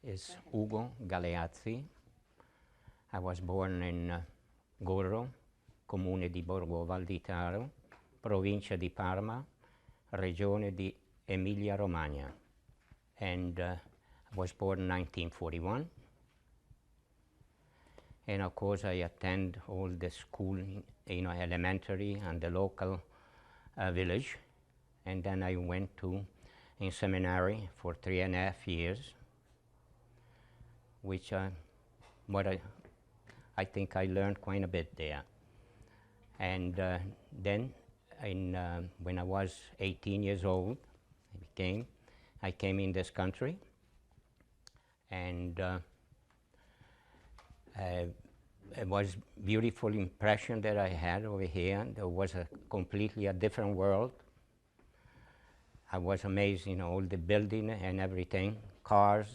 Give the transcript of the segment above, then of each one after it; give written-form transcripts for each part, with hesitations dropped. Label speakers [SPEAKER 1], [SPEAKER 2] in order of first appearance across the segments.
[SPEAKER 1] is Ugo Galleazzi. I was born in Gorro, comune di Borgo Valditaro, provincia di Parma, regione di Emilia-Romagna. And I was born in 1941. And of course I attend all the school, elementary and the local village. And then I went in seminary for 3.5 years, which I think I learned quite a bit there. And then when I was 18 years old, I came in this country, and it was beautiful impression that I had over here. There was completely a different world. I was amazed, all the building and everything, cars,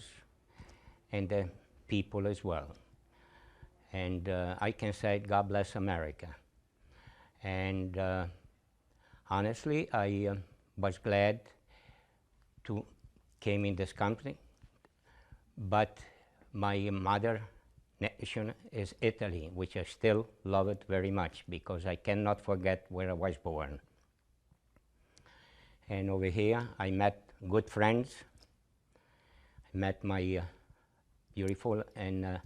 [SPEAKER 1] and the people as well. And I can say, God bless America. And honestly, I was glad to came in this country, but my mother nation is Italy, which I still love it very much because I cannot forget where I was born. And over here, I met good friends. I met my beautiful and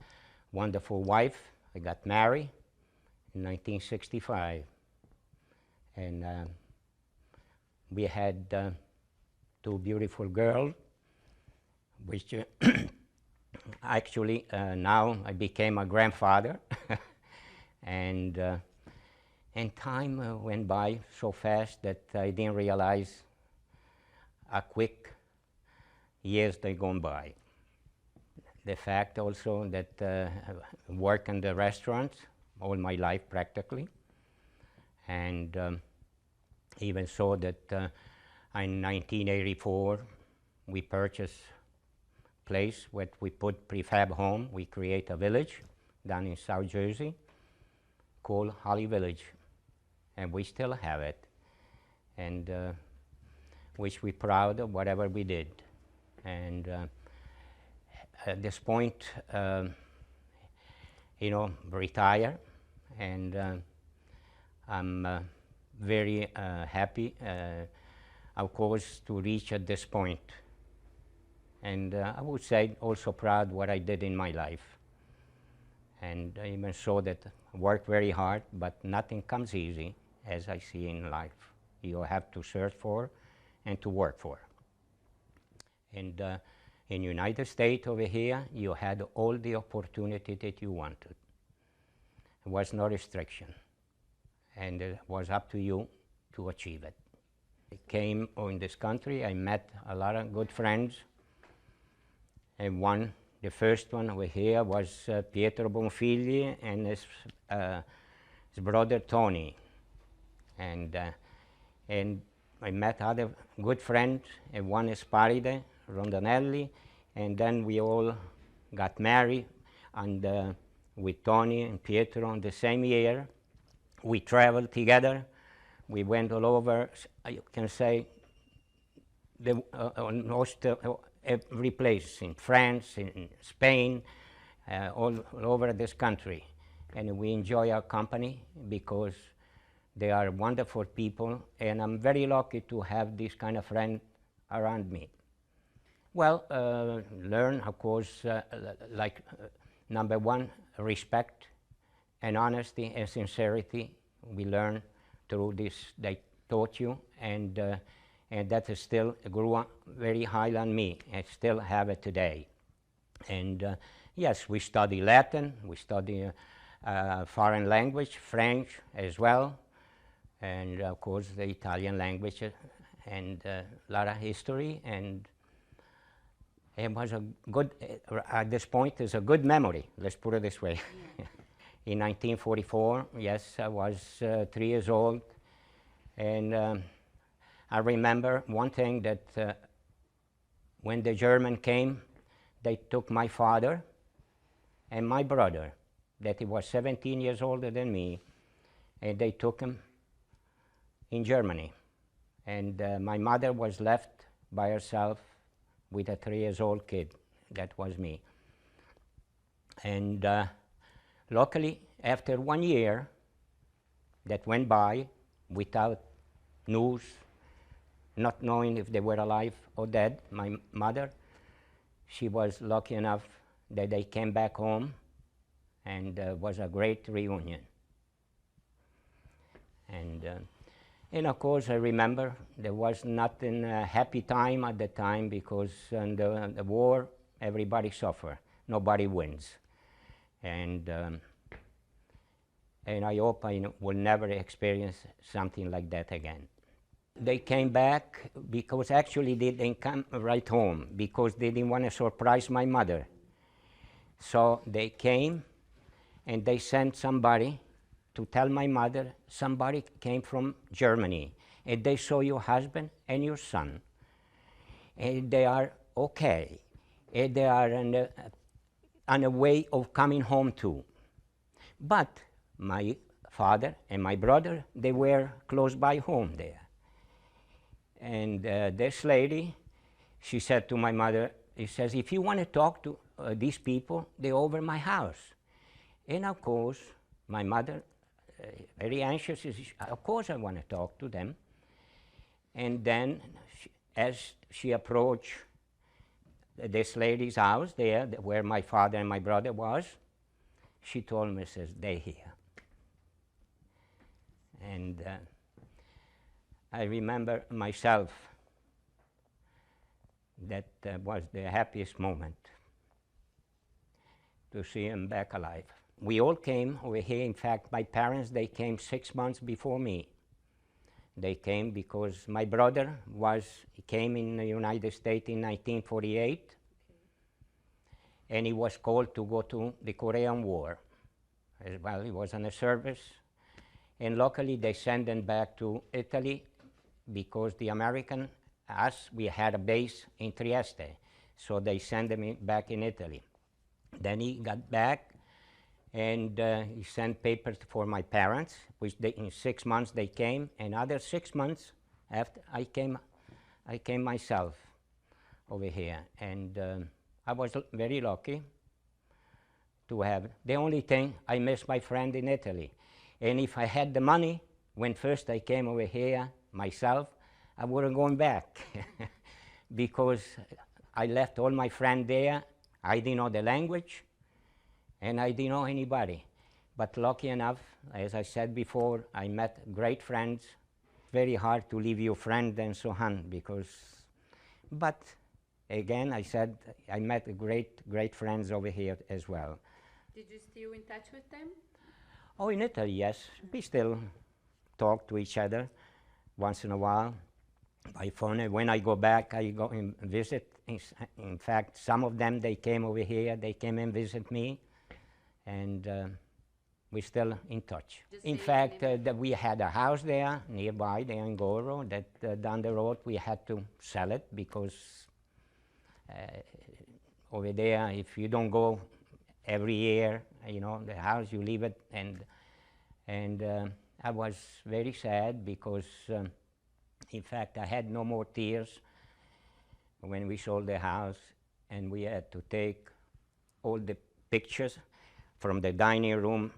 [SPEAKER 1] wonderful wife. I got married in 1965. And we had 2 beautiful girls, which actually now I became a grandfather. And time went by so fast that I didn't realize how quick years they gone by. The fact also that I work in the restaurants all my life practically, and even so that in 1984 we purchased a place where we put prefab home. We create a village down in South Jersey called Holly Village, and we still have it, and which we're proud of whatever we did. And at this point, retire, and I'm very happy, of course, to reach at this point. And I would say also proud what I did in my life. And I even so that I worked very hard, but nothing comes easy, as I see in life. You have to search for and to work for. And in United States over here, you had all the opportunity that you wanted. There was no restriction, and it was up to you to achieve it. I came in this country, I met a lot of good friends, and the first one over here was Pietro Bonfigli and his brother Tony, and I met other good friends, and one is Paride Rondinelli, and then we all got married, and with Tony and Pietro in the same year. We traveled together. We went all over, I can say, almost every place, in France, in Spain, all over this country. And we enjoy our company because they are wonderful people, and I'm very lucky to have this kind of friend around me. Well, learn, of course, number one, respect and honesty and sincerity. We learn through this, they taught you, and that is still grew up very high on me, and still have it today. And yes, we study Latin, we study foreign language, French as well, and of course the Italian language, and a lot of history, and it was a good, at this point, it's a good memory, let's put it this way. In 1944, yes, I was 3 years old, and I remember one thing, that when the German came, they took my father and my brother, that he was 17 years older than me, and they took him in Germany. And my mother was left by herself with a 3 years old kid, that was me. And luckily, after 1 year that went by without news, not knowing if they were alive or dead, my mother, she was lucky enough that they came back home, and was a great reunion. And of course, I remember there was not a happy time at the time, because in the war, everybody suffered. Nobody wins. And I hope I will never experience something like that again. They came back because actually they didn't come right home, because they didn't want to surprise my mother. So they came and they sent somebody to tell my mother somebody came from Germany, and they saw your husband and your son, and they are okay, and they are on a way of coming home too. But my father and my brother, they were close by home there. And this lady, she said to my mother, she says, if you want to talk to these people, they're over my house. And of course, my mother, very anxious, of course I want to talk to them. And then, as she approached this lady's house there, where my father and my brother was, she told me, says, they're here. And I remember myself, that was the happiest moment, to see him back alive. We all came over here. In fact, my parents, they came 6 months before me. They came because my brother came in the United States in 1948, and he was called to go to the Korean War. As well, he was on a service, and luckily they sent him back to Italy, because the American, we had a base in Trieste, so they sent him back in Italy. Then he got back, and he sent papers for my parents, which in 6 months they came, and other 6 months after I came myself over here. And I was very lucky to have. The only thing, I miss my friend in Italy. And if I had the money, when first I came over here myself, I wouldn't go back because I left all my friends there. I didn't know the language, and I didn't know anybody. But lucky enough, as I said before, I met great friends. Very hard to leave your friend and so on, but again, I said, I met great friends over here as well.
[SPEAKER 2] Did you still in touch with them?
[SPEAKER 1] Oh, in Italy, yes. We still talk to each other once in a while by phone. And when I go back, I go and visit. In fact, some of them, they came over here. They came and visit me, and we're still in touch. In fact, we had a house there nearby, there in Goro, that down the road we had to sell it because over there, if you don't go every year, the house, you leave it. And I was very sad because, in fact, I had no more tears when we sold the house, and we had to take all the pictures from the dining room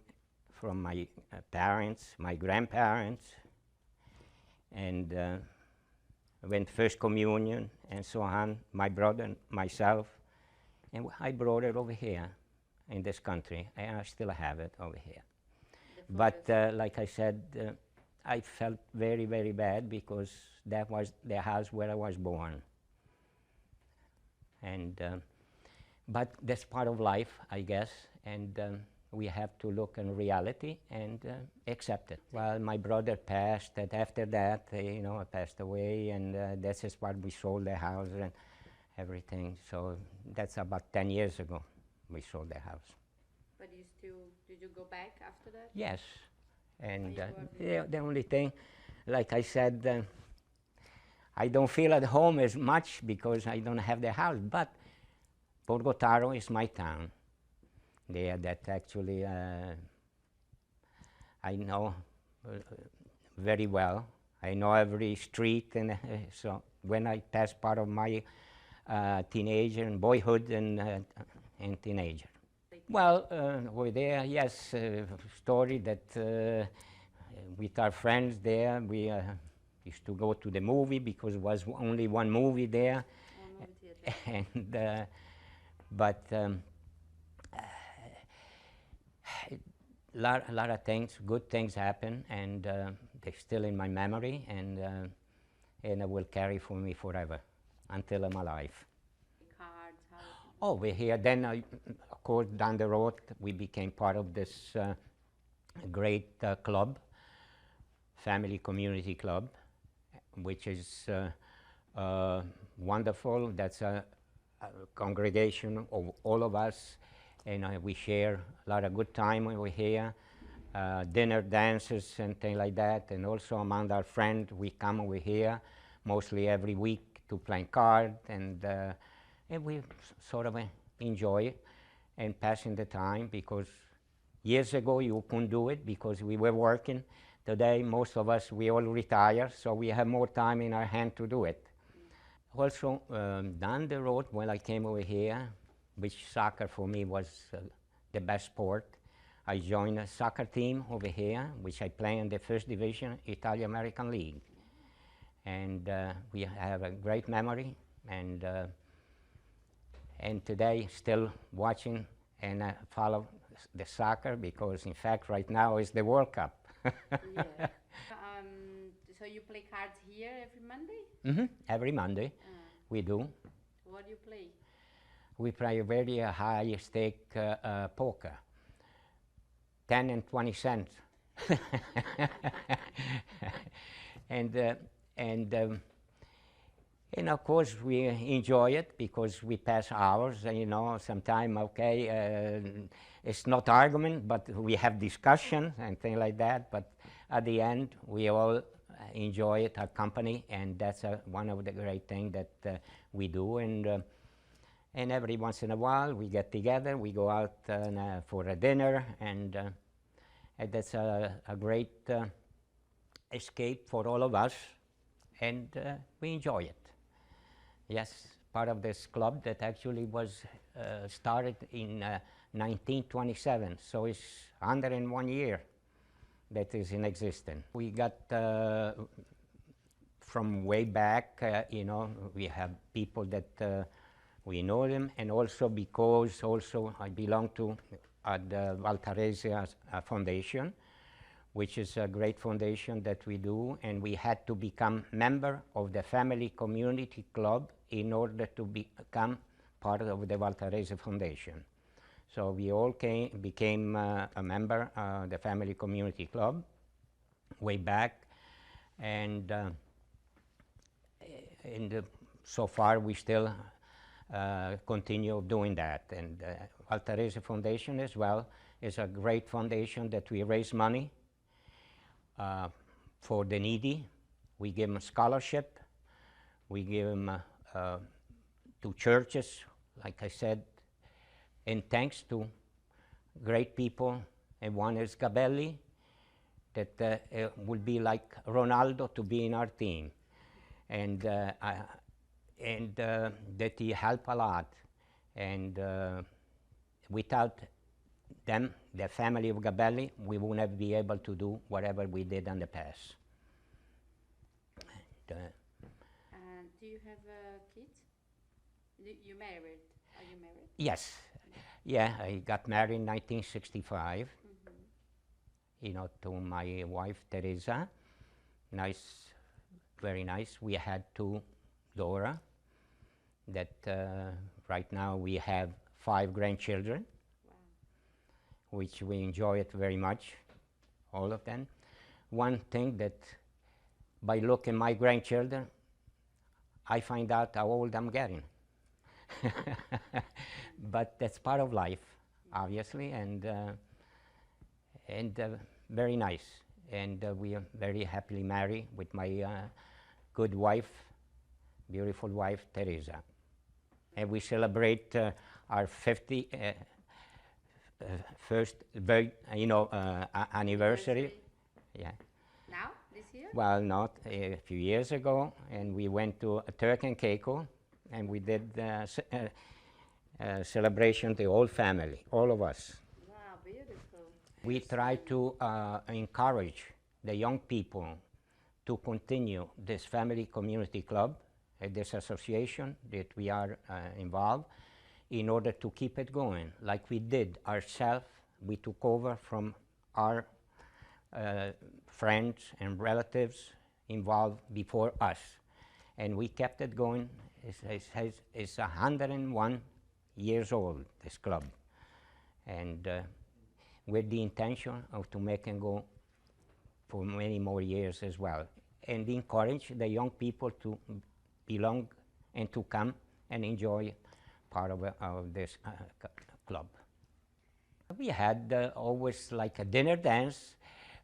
[SPEAKER 1] from my parents, my grandparents, and when First Communion and so on, my brother and myself, and I brought it over here in this country, and I still have it over here. But like I said, I felt very, very bad because that was the house where I was born. And but that's part of life, I guess, and we have to look in reality and accept it. Well, my brother passed, and after that, passed away, and this is why we sold the house and everything. So that's about 10 years ago we sold the house.
[SPEAKER 2] But did you go back after that?
[SPEAKER 1] Yes, and the only thing, like I said, I don't feel at home as much because I don't have the house, but Borgotaro is my town. There, that actually I know very well. I know every street, and so when I pass part of my teenager and boyhood and teenager. Well, over there, yes, story that with our friends there, we used to go to the movie because it was only one movie there.
[SPEAKER 2] One movie theater.
[SPEAKER 1] And but lot of things, good things happen, and they're still in my memory, and it will carry for me forever until I'm alive.
[SPEAKER 2] Cards, how?
[SPEAKER 1] Oh, we're here. Then, of course, down the road, we became part of this great club, family community club, which is wonderful. That's a congregation of all of us, and we share a lot of good time over here, dinner, dances, and things like that. And also among our friends, we come over here mostly every week to play cards, and we sort of enjoy it and passing the time, because years ago you couldn't do it because we were working. Today, most of us, we all retire, so we have more time in our hand to do it. Also, down the road, when I came over here, which soccer for me was the best sport, I joined a soccer team over here, which I play in the first division Italian American League. And we have a great memory, and today still watching and follow the soccer, because in fact right now is the World Cup.
[SPEAKER 2] Yeah. So you play cards here every Monday?
[SPEAKER 1] Every Monday we do.
[SPEAKER 2] What do you play?
[SPEAKER 1] We play very high stake poker, 10 and 20 cents. And of course we enjoy it because we pass hours, and sometimes, okay, it's not argument, but we have discussion and things like that, but at the end we all enjoy it, our company, and that's one of the great things that we do. And every once in a while we get together, we go out for a dinner, and that's a great escape for all of us, and we enjoy it. Yes, part of this club that actually was started in 1927, so it's 101 year that is in existence. We got from way back, we have people that we know them, and also because I belong to the Valtarese Foundation, which is a great foundation that we do, and we had to become member of the family community club in order to become part of the Valtarese Foundation. So we all became a member of the family community club way back, and so far we still continue doing that. And Valtarese Foundation as well is a great foundation that we raise money for the needy. We give them a scholarship. We give them to churches, like I said, and thanks to great people. And one is Gabelli, that would be like Ronaldo to be in our team, and that he helped a lot. And without them, the family of Gabelli, we wouldn't be able to do whatever we did in the past.
[SPEAKER 2] Do you have kids? You married? Are you married?
[SPEAKER 1] Yes. Yeah, I got married in 1965, to my wife, Teresa. Nice, very nice. We had two Dora, that right now we have 5 grandchildren.
[SPEAKER 2] Wow.
[SPEAKER 1] Which we enjoy it very much, all of them. One thing that by looking at my grandchildren, I find out how old I'm getting. But that's part of life, obviously, and very nice. And we are very happily married with my good wife, beautiful wife, Teresa. And we celebrate our 50 first anniversary. Yeah.
[SPEAKER 2] Now, this year?
[SPEAKER 1] Well, not a few years ago, and we went to Turk and Caicos and we did celebration, the whole family, all of us.
[SPEAKER 2] Wow, beautiful.
[SPEAKER 1] We try to encourage the young people to continue this family community club, this association that we are involved, in order to keep it going. Like we did ourselves, we took over from our friends and relatives involved before us, and we kept it going. It's 101 years old, this club, and with the intention of to make it go for many more years as well, and encourage the young people to belong and to come and enjoy part of this club. We had always like a dinner dance.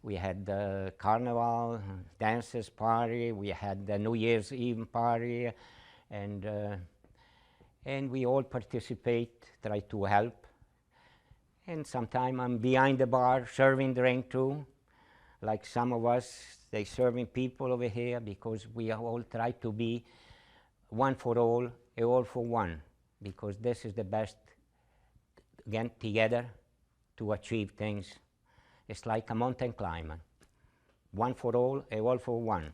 [SPEAKER 1] We had the carnival dances party. We had the New Year's Eve party, and we all participate, try to help. And sometimes I'm behind the bar serving drink too. Like some of us, they serving people over here, because we all try to be one for all for one, because this is the best, again, together to achieve things. It's like a mountain climber. One for all for one.